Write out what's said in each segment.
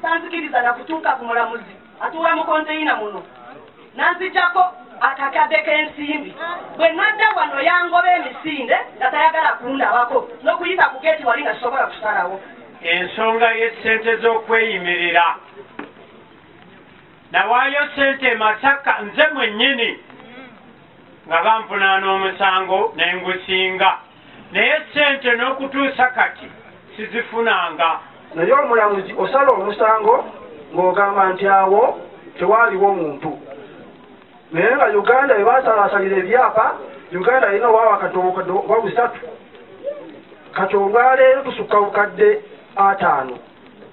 tanzikiriza na kutuuka ku mulamuzi atuula mu konteyina muno nanzijjako akakadde k'ensimbi bwe nadda wano yangoba emisinde nga tayagala kundabako n'okuyita ku geeti wali nga sisobola kusalawo. Ensonga y'essente z'okweyimirira nawaayo ssente Masaka nze mwennyini nga banvunaana omusango ne ngusinga naye ssente n'okutuusa kati sizifunanga. Naye omulamuzi osala omusango ng'ogamba nti awo tewaaliwo muntu. Naye nga Uganda bwe baasalasalira ebyapa, Uganda alina waawa katobo wa busatu. Katobo leero tusukka bukadde 5.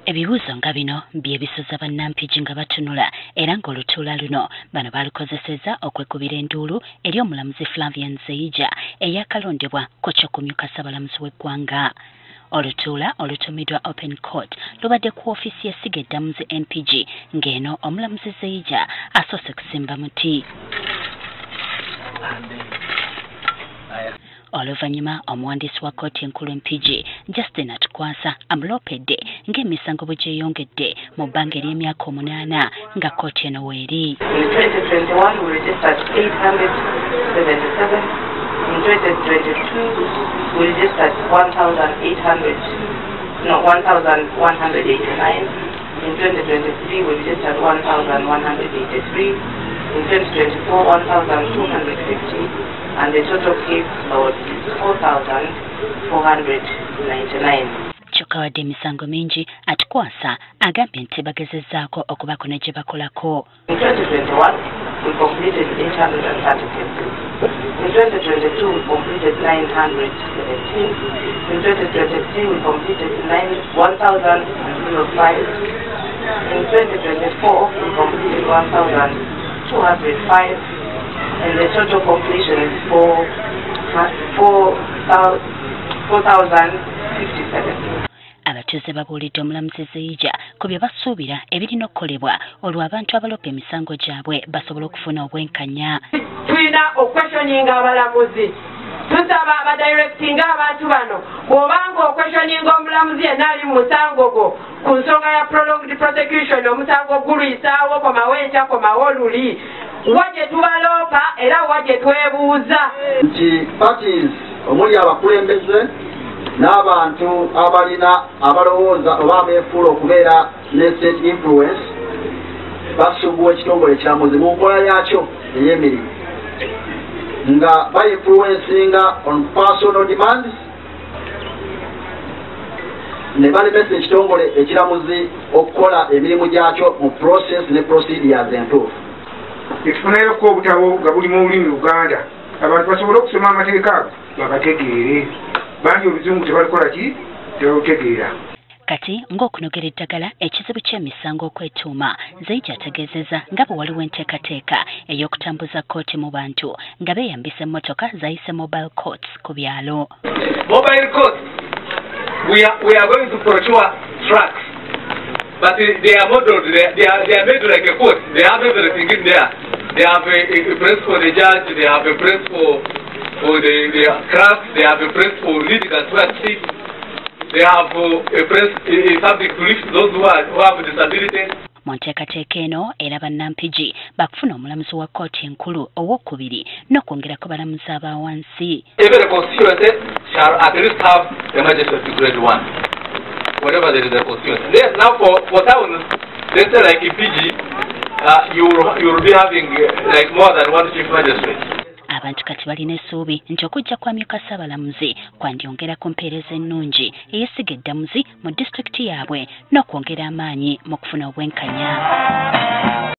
Ebibuuzo nga bino bye bisuza bannampigi nga batunula era ng'olutuula luno bano balukozesezza okwekubira enduulu eri omulamuzi Flavian Nzeyija eyakalondebwa ku ky'okumyuka Ssaabalamuzi w'eggwanga. Olutuula olutumiddwa Open Court lubadde ku ofiisi y'essiga eddamuzi MPG ng'eno omulamuzi Nzeyija asoose kusimba muti. Oluvannyuma omuwandiisi wa kkooti enkulu MPG Justin Atukwasa amuloopedde ng'emisango bwe gyeyongedde mu bbanga ery'emyaka 8 nga kkooti eno weeri. In 2021 we registered 1,189. In 2023 we registered 1,183. In 2024 1,250. And the total case load is 4,499. Kyokka wadde emisango mingi Atukwasa agambye nti bagezezzaako okubaako ne gye bakolako. In 2021 we completed 830 cases. In 2022 we completed 917. In 2023 we completed 1,005. In 2024 we completed 1,205. And the total completion is 4,057. Abatuuze babuulidde omulamuzi Nzeyija ku bye basuubira ebirina okukolebwa olwo abantu abaloopa emisango gyabwe basobola okufuna obwenkanya. Tulina okweshoninga abalamuzi. Tusaba abadirectinga abantu bano bw'obanga okweshoninga omulamuzi yenna ali mu musango gwo ku nsonga ya prolonged prosecution omusango gulwisaawo komawo enkya komawo oluli wajje tubaloopa era wajje twebuuza nti parties omuli abakulembeze n'abantu abalina abalowooza oba abeefuula okubeera ne state influence basuubula ekitongole ekiramuzi mu nkola yakyo ey'emirimu nga bainfluencinga on personal demands ne balemesa ekitongole ekiramuzi okukola emirimu gyakyo mu process ne procedures entuufu. Etufunayoko obutabo nga bulimu olulimi Luganda abantu basobole okusoma amateeka ago bagategeere bangi oluzungu tebalikola ki tebalutegeera. Kati ng'okunogera eddagala ekizibu ky'emisango okwetuuma Nzeyija ategeezezza nga bwe waliwo enteekateeka ey'okutambuza kkooti mu bantu nga beeyambisa emmotoka zayise mobile courts ku byalo. Mobile courts we are going to procure trucks but they are modeled they are made like a court. They have everything in there. They have a place for the judge, they have a place for the clerk, they have a place for leading and seat. They have a place, something to lift those who have disability. Mu nteekateeka eno era bannampigi bakufuna omulamuzi wa kkooti enkulu owokubiri n'okwongerako balamuzi abawansi. Every constituency shall at least have a magistrate grade 1. Whatever there is a constituency. Yes, now for towns, let's say like in PG, you will be having like more than one chief magistrate. Abantu kati balina essuubi nti okujja kwamyuka Ssaabalamuzi kwandyongera ku mpeereza ennungi ey'essiga eddamuzi mu disitulikiti yaabwe n'okwongera amaanyi mu kufuna obwenkanya.